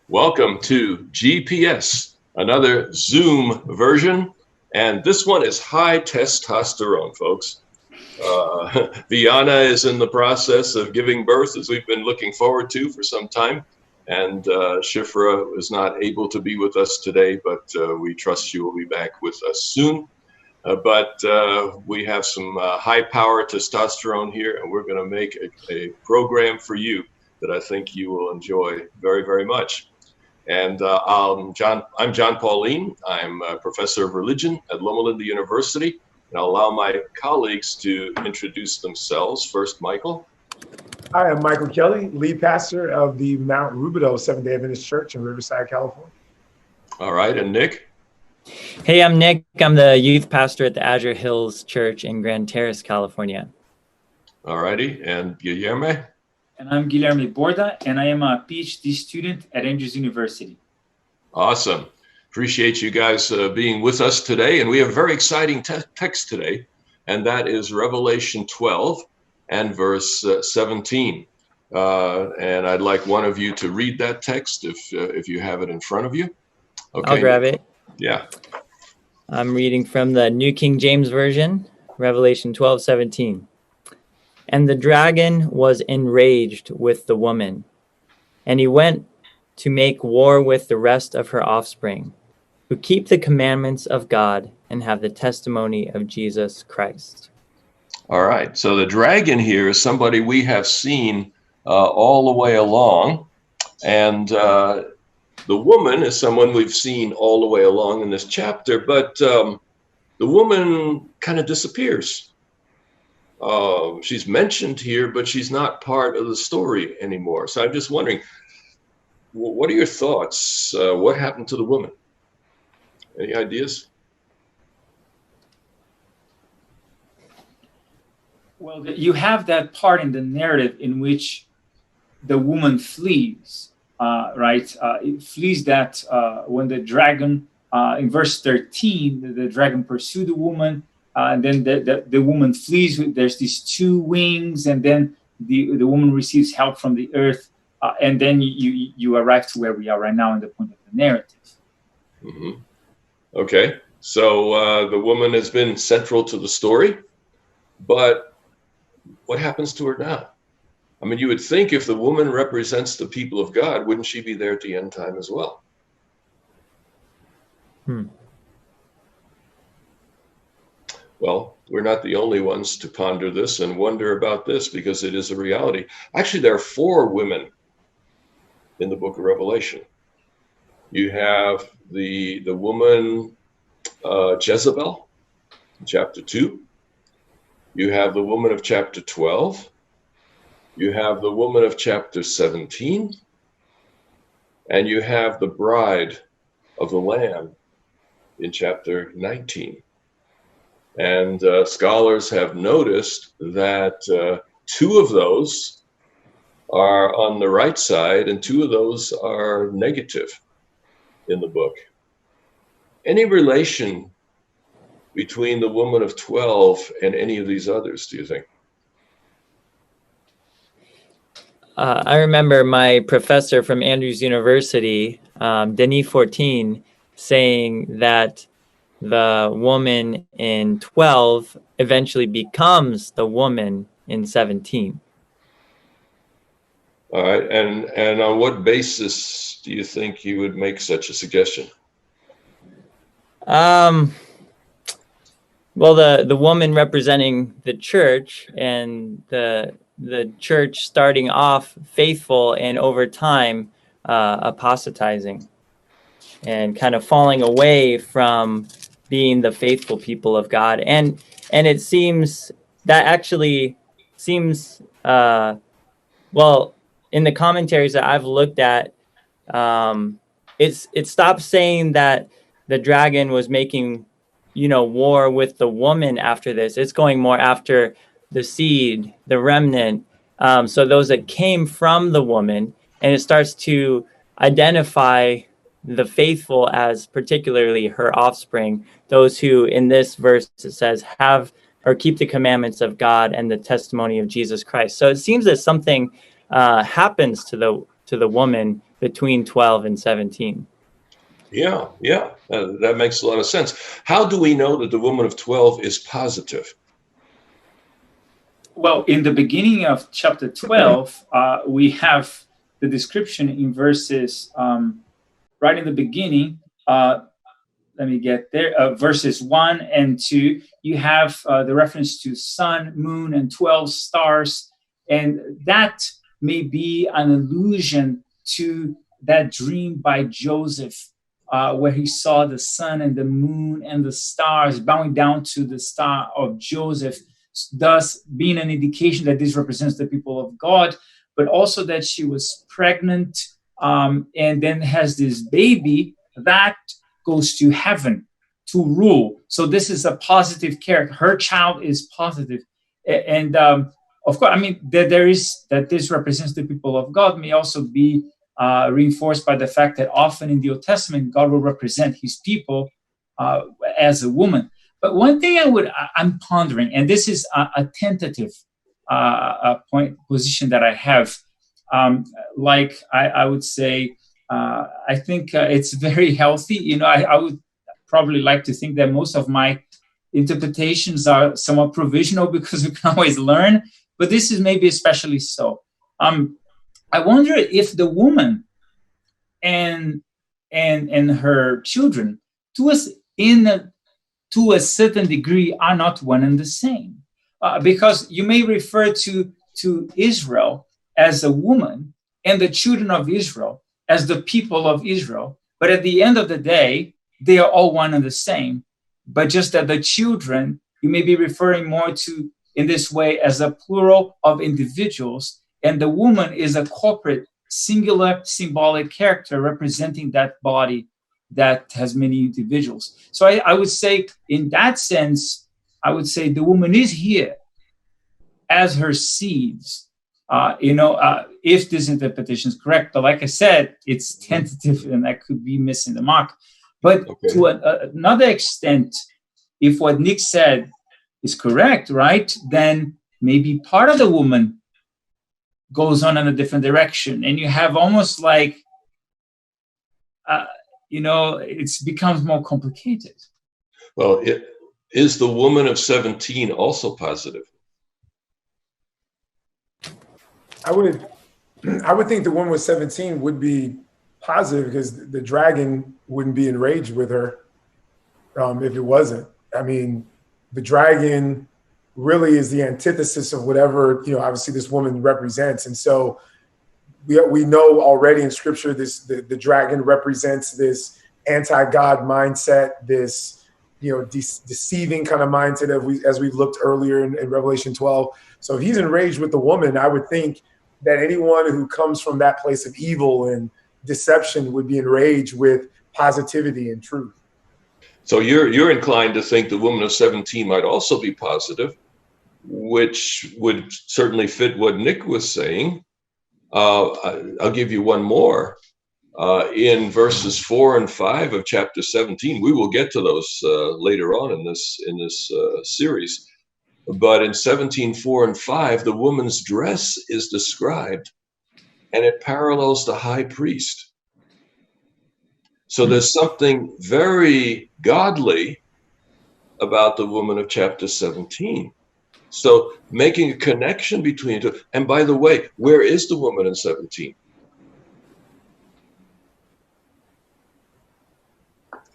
Welcome to GPS, another Zoom version, and this one is high testosterone, folks. Viana is in the process of giving birth, as we've been looking forward to for some time, and Shifra is not able to be with us today, but we trust she will be back with us soon. But we have some high-power testosterone here, and we're going to make a program for you that I think you will enjoy very, very much. And I'm Jon Paulien. I'm a professor of religion at Loma Linda University, and I'll allow my colleagues to introduce themselves. First, Michael. Hi, I'm Michael Kelly, lead pastor of the Mount Rubidoux Seventh-day Adventist Church in Riverside, California. All right, and Nick. Hey, I'm Nick. I'm the youth pastor at the Azure Hills Church in Grand Terrace, California. All righty, and Guillermo. And I'm Guillermo Borda, and I am a PhD student at Andrews University. Awesome. Appreciate you guys being with us today. And we have a very exciting text today, and that is Revelation 12 and verse 17. And I'd like one of you to read that text if you have it in front of you. Okay. I'll grab it. Yeah. I'm reading from the New King James Version, Revelation 12:17. And the dragon was enraged with the woman, and he went to make war with the rest of her offspring, who keep the commandments of God and have the testimony of Jesus Christ. All right. So the dragon here is somebody we have seen all the way along. And the woman is someone we've seen all the way along in this chapter, but the woman kind of disappears. She's mentioned here, but she's not part of the story anymore. So I'm just wondering, what are your thoughts? What happened to the woman? Any ideas? Well, you have that part in the narrative in which the woman flees, right? It flees that when the dragon, in verse 13, the dragon pursued the woman. And then the woman flees. There's these two wings, and then the woman receives help from the earth, and then you arrive to where we are right now in the point of the narrative. Mm-hmm. Okay, so the woman has been central to the story, but what happens to her now? I mean, you would think if the woman represents the people of God, wouldn't she be there at the end time as well? Well, we're not the only ones to ponder this and wonder about this because it is a reality. Actually, there are 4 women in the book of Revelation. You have the woman Jezebel, chapter 2. You have the woman of chapter 12. You have the woman of chapter 17. And you have the bride of the Lamb in chapter 19. And scholars have noticed that 2 of those are on the right side and 2 of those are negative in the book. Any relation between the woman of 12 and any of these others, do you think? I remember my professor from Andrews University, Denis Fortin, saying that the woman in 12 eventually becomes the woman in 17. All right, and on what basis do you think you would make such a suggestion? Well, the woman representing the church, and the church starting off faithful and over time apostatizing and kind of falling away from being the faithful people of God. And it seems that actually seems, well, in the commentaries that I've looked at, it stopped saying that the dragon was making, war with the woman after this. It's going more after the seed, the remnant. So those that came from the woman, and it starts to identify the faithful as particularly her offspring, those who in this verse it says have or keep the commandments of God and the testimony of Jesus Christ. So it seems that something happens to to the woman between 12 and 17. Yeah, that makes a lot of sense. How do we know that the woman of 12 is positive? Well, in the beginning of chapter 12, we have the description in verses, right in the beginning, let me get there, verses 1 and 2, you have the reference to sun, moon, and 12 stars. And that may be an allusion to that dream by Joseph, where he saw the sun and the moon and the stars bowing down to the star of Joseph, thus being an indication that this represents the people of God, but also that she was pregnant and then has this baby that goes to heaven to rule. So this is a positive character. Her child is positive. And of course, I mean, there is that this represents the people of God may also be reinforced by the fact that often in the Old Testament, God will represent his people as a woman. But one thing I'm pondering, and this is a tentative position that I have, I would say, I think it's very healthy. You know, I would probably like to think that most of my interpretations are somewhat provisional because we can always learn, but this is maybe especially so. I wonder if the woman and her children, to a certain degree, are not one and the same, because you may refer to Israel as a woman and the children of Israel as the people of Israel, but at the end of the day, they are all one and the same. But just that the children, you may be referring more to in this way as a plural of individuals, and the woman is a corporate, singular, symbolic character representing that body that has many individuals. So I would say, in that sense, I would say the woman is here as her seeds. If this interpretation is correct, but like I said, it's tentative and that could be missing the mark. But to another extent, if what Nick said is correct, right, then maybe part of the woman goes on in a different direction, and you have almost like, it becomes more complicated. Well, is the woman of 17 also positive? I would think the woman with 17 would be positive because the dragon wouldn't be enraged with her if it wasn't. I mean, the dragon really is the antithesis of whatever, obviously this woman represents. And so we know already in scripture the dragon represents this anti-God mindset, this deceiving kind of mindset as we've looked earlier in Revelation 12. So if he's enraged with the woman, I would think that anyone who comes from that place of evil and deception would be enraged with positivity and truth. So you're inclined to think the woman of 17 might also be positive, which would certainly fit what Nick was saying. I'll give you one more. In verses 4 and 5 of chapter 17, we will get to those later on in this series. But in 17:4 and 5, the woman's dress is described, and it parallels the high priest. So there's something very godly about the woman of chapter 17. So making a connection between the two. And by the way, where is the woman in 17?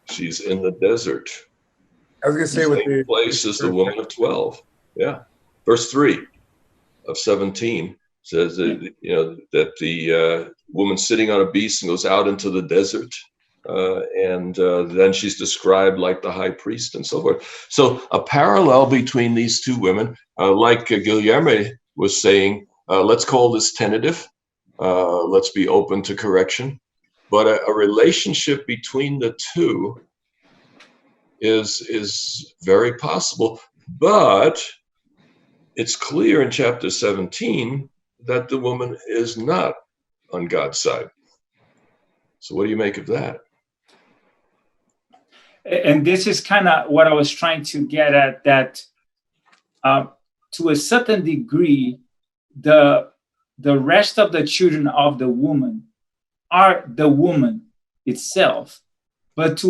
She's in the desert. I was going to say with the place is the woman of 12. Yeah. Verse 3 of 17 says that, that the woman sitting on a beast and goes out into the desert. And then she's described like the high priest and so forth. So a parallel between these two women, like Guilherme was saying, let's call this tentative. Let's be open to correction. But a relationship between the two is very possible. But it's clear in chapter 17 that the woman is not on God's side. So what do you make of that? And this is kind of what I was trying to get at, that to a certain degree, the rest of the children of the woman are the woman itself, but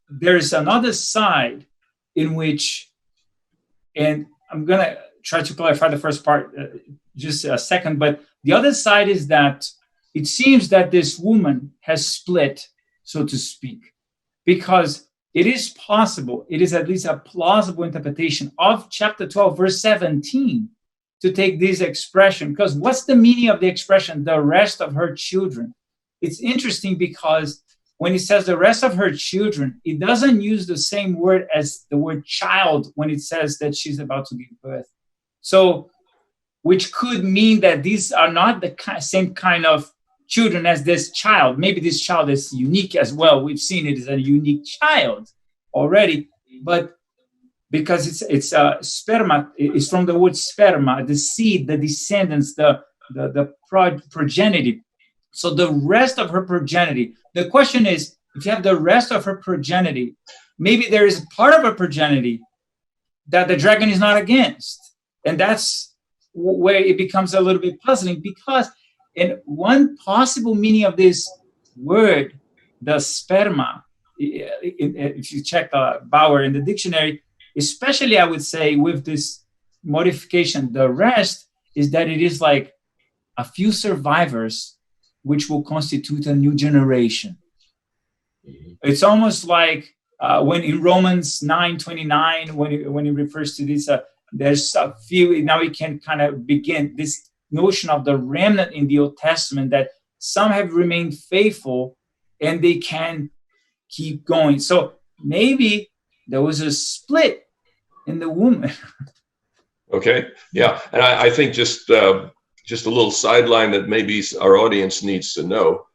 there's another side in which, and I'm going to try to clarify the first part just a second, but the other side is that it seems that this woman has split, so to speak, because it is possible, it is at least a plausible interpretation of chapter 12, verse 17, to take this expression, because what's the meaning of the expression, the rest of her children? It's interesting because when it says the rest of her children, it doesn't use the same word as the word child when it says that she's about to give birth. So, which could mean that these are not the same kind of children as this child. Maybe this child is unique as well. We've seen it as a unique child already, but because it's sperma, it's from the word sperma, the seed, the descendants, the progeny. So the rest of her progeny. The question is, if you have the rest of her progeny, maybe there is part of her progeny that the dragon is not against. And that's where it becomes a little bit puzzling, because in one possible meaning of this word, the sperma, if you check Bauer in the dictionary, especially I would say with this modification, the rest is that it is like a few survivors which will constitute a new generation. It's almost like when in Romans 9:29, when it refers to this, there's a few, now we can kind of begin this notion of the remnant in the Old Testament, that some have remained faithful and they can keep going. So maybe there was a split in the woman. Okay, yeah, and I think just a little sideline that maybe our audience needs to know.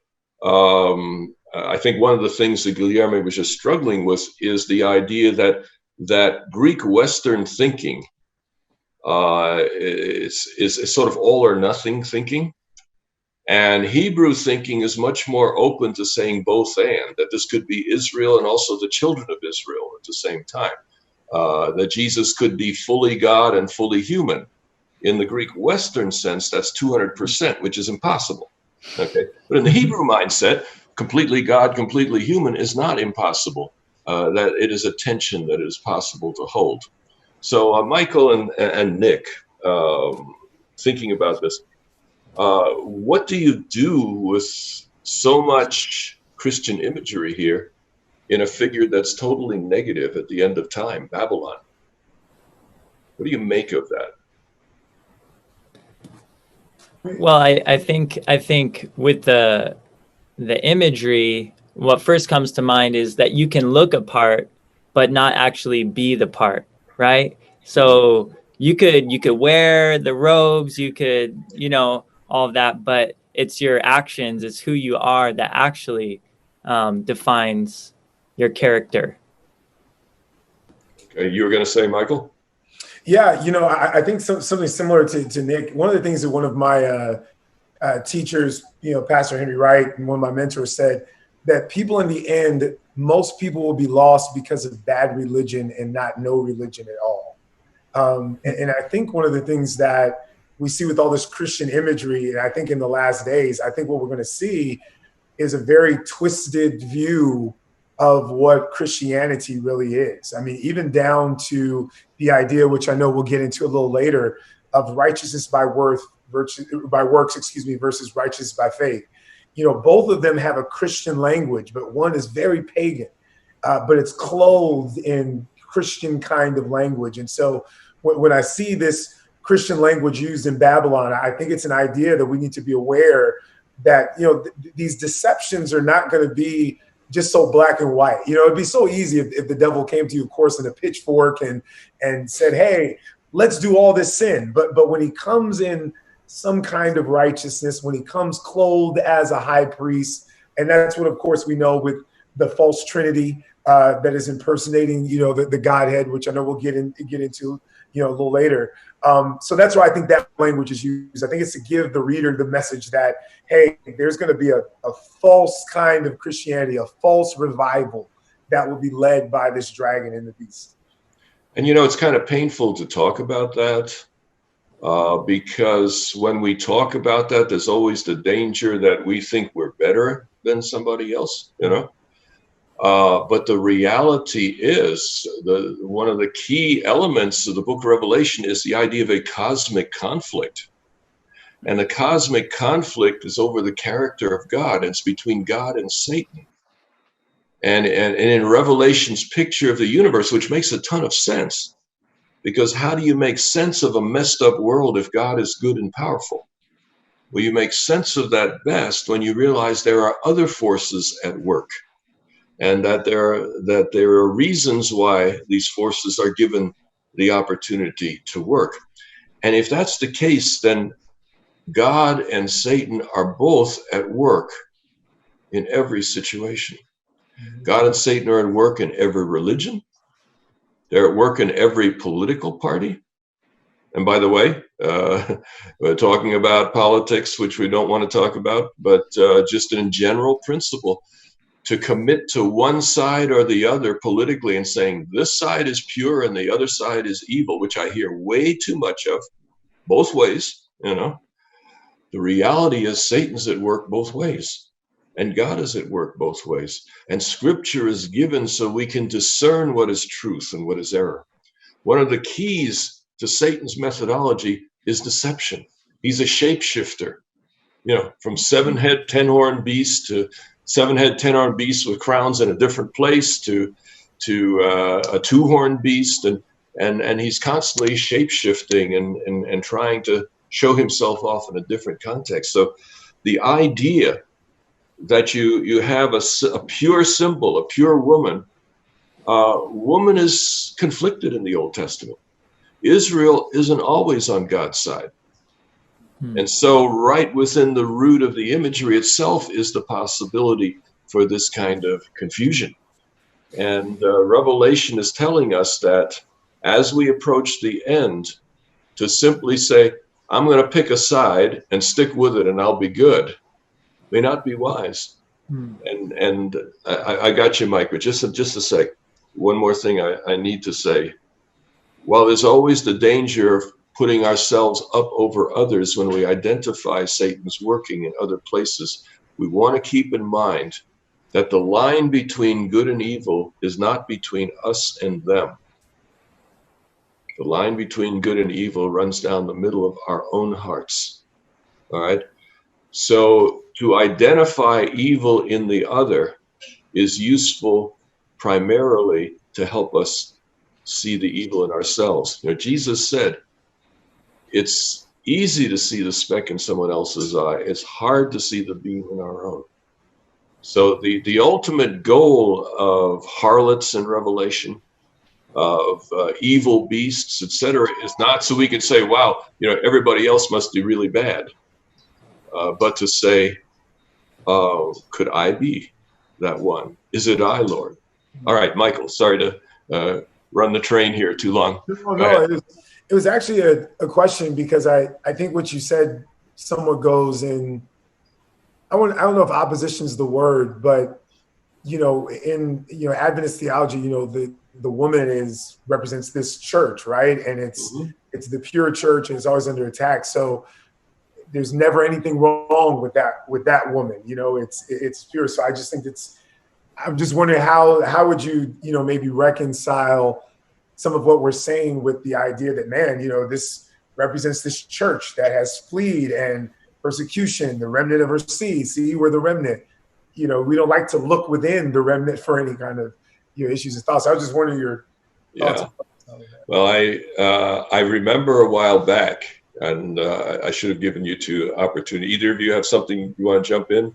I think one of the things that Guilherme was just struggling with is the idea that Greek Western thinking is sort of all or nothing thinking, and Hebrew thinking is much more open to saying both and, that this could be Israel and also the children of Israel at the same time, that Jesus could be fully God and fully human. In the Greek Western sense, that's 200%, which is impossible. Okay, but in the Hebrew mindset, completely God, completely human is not impossible. That it is a tension that is possible to hold. So Michael and Nick, thinking about this, what do you do with so much Christian imagery here in a figure that's totally negative at the end of time, Babylon? What do you make of that? Well, I think with the imagery, what first comes to mind is that you can look a part, but not actually be the part, right? So you could wear the robes, you could, all of that, but it's your actions, it's who you are that actually defines your character. Okay, you were going to say, Michael? Yeah, I think something similar to Nick. One of the things that one of my teachers, Pastor Henry Wright, and one of my mentors said, that people in the end, most people will be lost because of bad religion and not no religion at all. And I think one of the things that we see with all this Christian imagery, and I think in the last days, I think what we're going to see is a very twisted view of what Christianity really is. I mean, even down to the idea, which I know we'll get into a little later, of righteousness by works, versus righteousness by faith. Both of them have a Christian language, but one is very pagan, but it's clothed in Christian kind of language. And so when I see this Christian language used in Babylon, I think it's an idea that we need to be aware that, these deceptions are not going to be just so black and white. It'd be so easy if the devil came to you, of course, in a pitchfork and said, hey, let's do all this sin. But when he comes in some kind of righteousness, when he comes clothed as a high priest, and that's what, of course, we know with the false Trinity that is impersonating, the Godhead, which I know we'll get into, a little later. So that's why I think that language is used. I think it's to give the reader the message that, hey, there's going to be a false kind of Christianity, a false revival that will be led by this dragon and the beast. And, it's kind of painful to talk about that because when we talk about that, there's always the danger that we think we're better than somebody else, you know. But the reality is, one of the key elements of the book of Revelation is the idea of a cosmic conflict. And the cosmic conflict is over the character of God, and it's between God and Satan. And in Revelation's picture of the universe, which makes a ton of sense, because how do you make sense of a messed up world if God is good and powerful? Well, you make sense of that best when you realize there are other forces at work, and that there are reasons why these forces are given the opportunity to work. And if that's the case, then God and Satan are both at work in every situation. God and Satan are at work in every religion. They're at work in every political party. And by the way, we're talking about politics, which we don't want to talk about, but just in general principle, to commit to one side or the other politically and saying this side is pure and the other side is evil, which I hear way too much of, both ways, you know. The reality is Satan's at work both ways, and God is at work both ways. And scripture is given so we can discern what is truth and what is error. One of the keys to Satan's methodology is deception. He's a shapeshifter, you know, from 7-head, 10-horn beast to 7-head, 10-horn beast with crowns in a different place to a 2-horn beast. And he's constantly shapeshifting and trying to show himself off in a different context. So the idea that you have a pure symbol, a pure woman, woman is conflicted in the Old Testament. Israel isn't always on God's side. And so right within the root of the imagery itself is the possibility for this kind of confusion. And Revelation is telling us that as we approach the end, to simply say, I'm going to pick a side and stick with it and I'll be good, may not be wise. And I got you, Mike, but just a sec. One more thing I need to say. While there's always the danger of putting ourselves up over others when we identify Satan's working in other places, we want to keep in mind that the line between good and evil is not between us and them. The line between good and evil runs down the middle of our own hearts. All right. So to identify evil in the other is useful primarily to help us see the evil in ourselves. You know, Jesus said, it's easy to see the speck in someone else's eye. It's hard to see the beam in our own. So the ultimate goal of harlots in Revelation, of evil beasts, etc., is not so we can say, wow, you know, everybody else must be really bad, but to say, could I be that one? Is it I, Lord? All right, Michael, sorry to run the train here too long. No, it was actually a question, because I think what you said somewhat goes in, I don't know if opposition is the word, but, you know, in, you know, Adventist theology, you know, the woman represents this church, right? And it's the pure church, and it's always under attack. So there's never anything wrong with that woman, you know, it's pure. So I just think I'm just wondering how would you, you know, maybe reconcile some of what we're saying with the idea that, man, you know, this represents this church that has fled and persecution, the remnant of her seed. See, we're the remnant. You know, we don't like to look within the remnant for any kind of, you know, issues and thoughts. I was just wondering your thoughts. Well, I remember a while back, and I should have given you two opportunity. Either of you have something you want to jump in?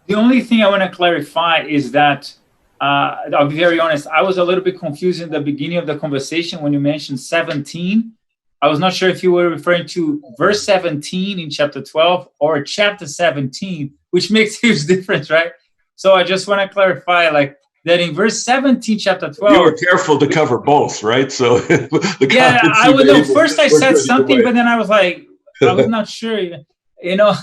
The only thing I want to clarify is that, I'll be very honest, I was a little bit confused in the beginning of the conversation when you mentioned 17. I was not sure if you were referring to verse 17 in chapter 12 or chapter 17, which makes a huge difference, right? So I just want to clarify, like, that in verse 17, chapter 12. You were careful to cover both, right? So yeah, I would know. First I said something, but then I was like, I was not sure, you know.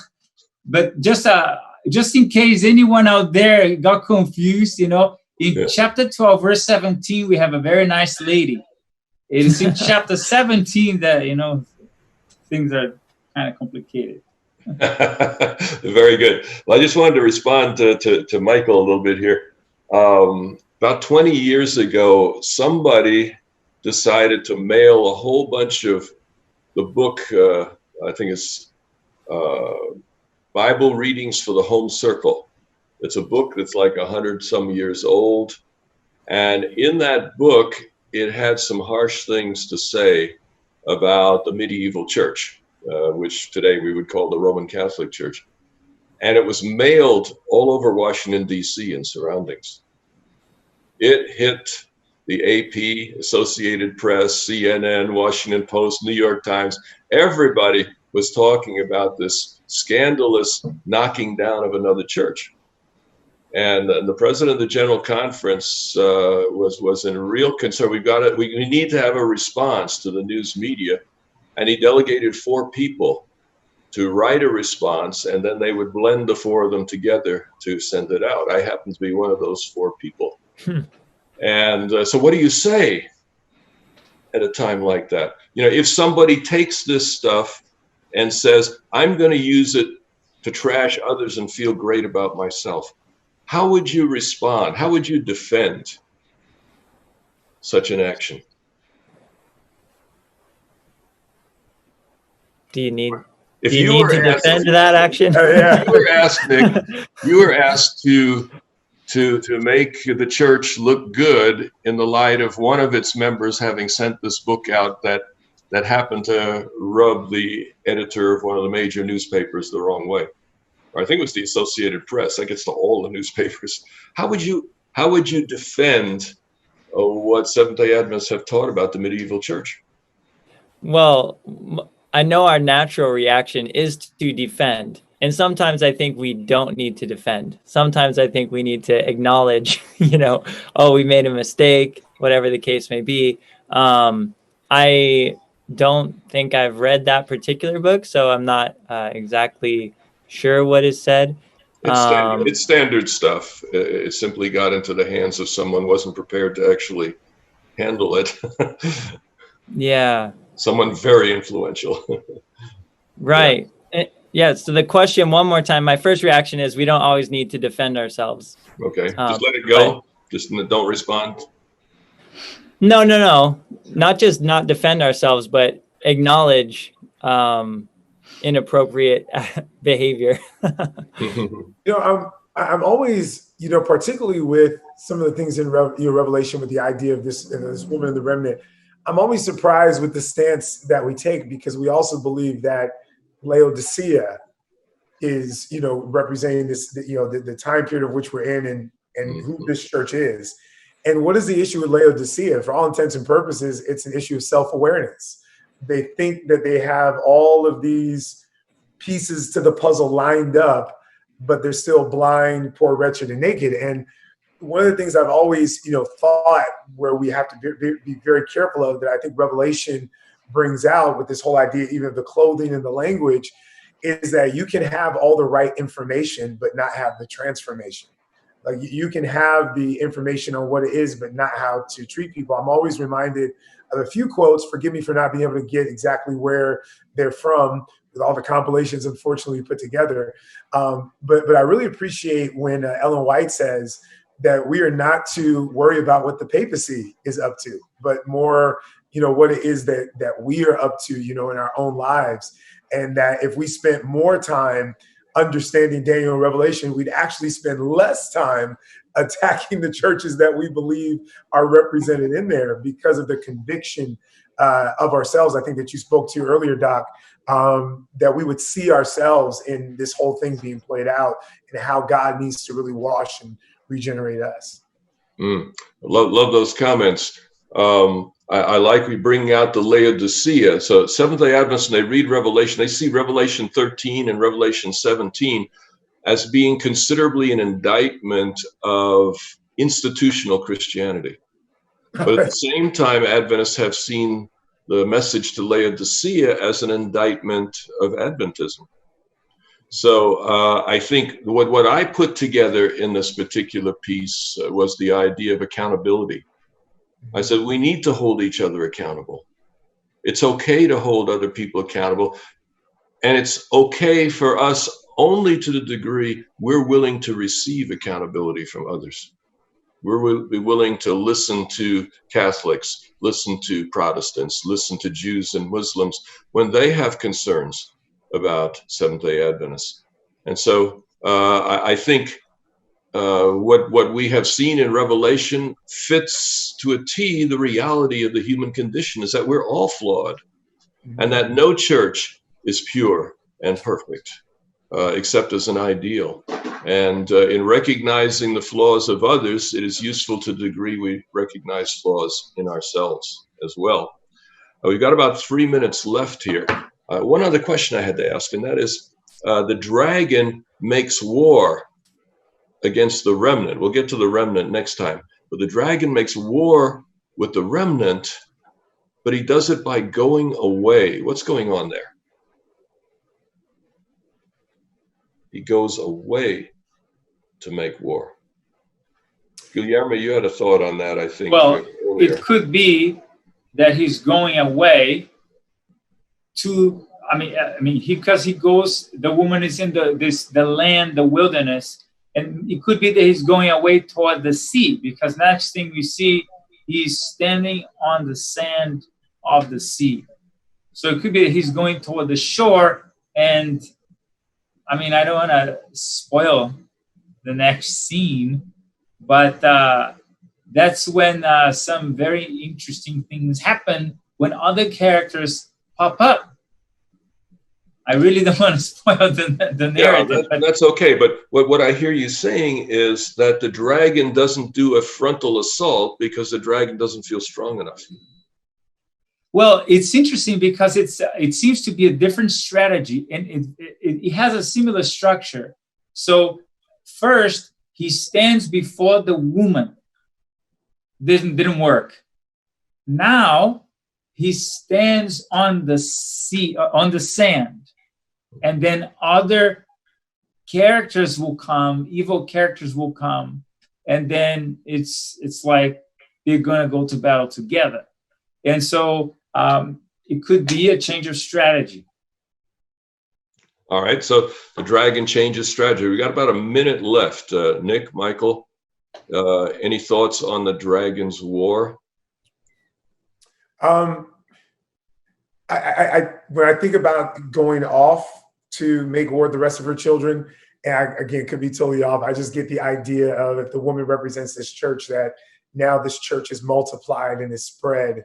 But just in case anyone out there got confused, you know, in chapter 12, verse 17, we have a very nice lady. It is in chapter 17 that, you know, things are kind of complicated. Very good. Well, I just wanted to respond to Michael a little bit here. About 20 years ago, somebody decided to mail a whole bunch of the book, I think it's Bible Readings for the Home Circle. It's a book that's like 100 some years old. And in that book, it had some harsh things to say about the medieval church, which today we would call the Roman Catholic Church. And it was mailed all over Washington, D.C. and surroundings. It hit the AP, Associated Press, CNN, Washington Post, New York Times. Everybody was talking about this scandalous knocking down of another church. And the president of the General Conference was in real concern. We need to have a response to the news media. And he delegated 4 people to write a response, and then they would blend the 4 of them together to send it out. I happen to be one of those 4 people. And so what do you say at a time like that? You know, if somebody takes this stuff and says, I'm going to use it to trash others and feel great about myself, how would you respond? How would you defend such an action? Do you need If do you you need were to asked, defend that action? Yeah. you were asked, Nick, you were asked to make the church look good in the light of one of its members having sent this book out that happened to rub the editor of one of the major newspapers the wrong way. Or I think it was the Associated Press. That gets to all the newspapers. How would you defend what Seventh-day Adventists have taught about the medieval church? Well, I know our natural reaction is to defend. And sometimes I think we don't need to defend. Sometimes I think we need to acknowledge, oh, we made a mistake, whatever the case may be. I don't think I've read that particular book, so I'm not exactly sure what is said. It's standard stuff. It simply got into the hands of someone who wasn't prepared to actually handle it. Yeah. Someone very influential. Right. Yeah. So the question one more time, my first reaction is we don't always need to defend ourselves. Okay. Just let it go. Just don't respond. No. Not just not defend ourselves, but acknowledge inappropriate behavior. I'm always, particularly with some of the things in Revelation with the idea of this woman in the remnant, I'm always surprised with the stance that we take, because we also believe that Laodicea is, representing this, the time period of which we're in and who this church is. And what is the issue with Laodicea? For all intents and purposes, it's an issue of self-awareness. They think that they have all of these pieces to the puzzle lined up, but they're still blind, poor, wretched, and naked. And one of the things I've always, thought where we have to be very careful of, that I think Revelation brings out with this whole idea, even of the clothing and the language, is that you can have all the right information, but not have the transformation. Like, you can have the information on what it is, but not how to treat people. I'm always reminded of a few quotes. Forgive me for not being able to get exactly where they're from, with all the compilations, unfortunately, put together. But I really appreciate when Ellen White says that we are not to worry about what the papacy is up to, but more, what it is that we are up to, in our own lives. And that if we spent more time understanding Daniel and Revelation, we'd actually spend less time attacking the churches that we believe are represented in there, because of the conviction of ourselves. I think that you spoke to earlier, Doc, that we would see ourselves in this whole thing being played out, and how God needs to really wash and regenerate us. Love those comments. I like we bring out the Laodicea. So Seventh-day Adventists, when they read Revelation, they see Revelation 13 and Revelation 17 as being considerably an indictment of institutional Christianity. But at the same time, Adventists have seen the message to Laodicea as an indictment of Adventism. So I think what I put together in this particular piece was the idea of accountability. I said, we need to hold each other accountable. It's okay to hold other people accountable. And it's okay for us only to the degree we're willing to receive accountability from others. We're willing to listen to Catholics, listen to Protestants, listen to Jews and Muslims when they have concerns about Seventh-day Adventists. And so I think what we have seen in Revelation fits to a T the reality of the human condition, is that we're all flawed, and that no church is pure and perfect, except as an ideal. And in recognizing the flaws of others, it is useful to the degree we recognize flaws in ourselves as well. We've got about 3 minutes left here. One other question I had to ask, and that is, the dragon makes war against the remnant. We'll get to the remnant next time. But the dragon makes war with the remnant, but he does it by going away. What's going on there? He goes away to make war. Guillermo, you had a thought on that, I think. Well, earlier. it could be that he's going away to, because he goes, the woman is in the land, the wilderness, and it could be that he's going away toward the sea, because next thing we see, he's standing on the sand of the sea. So it could be that he's going toward the shore, and I don't want to spoil the next scene, but that's when some very interesting things happen when other characters pop up. I really don't want to spoil the narrative. Yeah, that's okay. But what I hear you saying is that the dragon doesn't do a frontal assault because the dragon doesn't feel strong enough. Well, it's interesting because it seems to be a different strategy, and it has a similar structure. So first, he stands before the woman. Didn't work. Now he stands on the sea, on the sand, and then other characters will come, evil characters will come, and then it's like they're gonna go to battle together. And so it could be a change of strategy. All right, so the dragon changes strategy. We got about a minute left. Nick, Michael, any thoughts on the dragon's war? When I think about going off to make war with the rest of her children, and I, again, could be totally off, I just get the idea of, if the woman represents this church, that now this church is multiplied and is spread,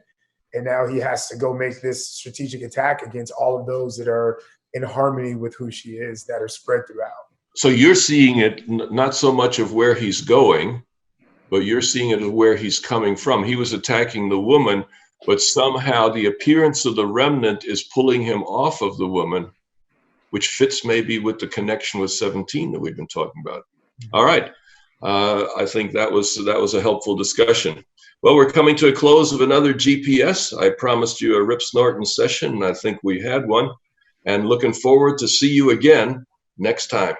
and now he has to go make this strategic attack against all of those that are in harmony with who she is, that are spread throughout. So you're seeing it not so much of where he's going, but you're seeing it of where he's coming from. He was attacking the woman, but somehow the appearance of the remnant is pulling him off of the woman, which fits maybe with the connection with 17 that we've been talking about. All right. I think that was a helpful discussion. Well, we're coming to a close of another GPS. I promised you a Rip Snorton session, and I think we had one. And looking forward to see you again next time.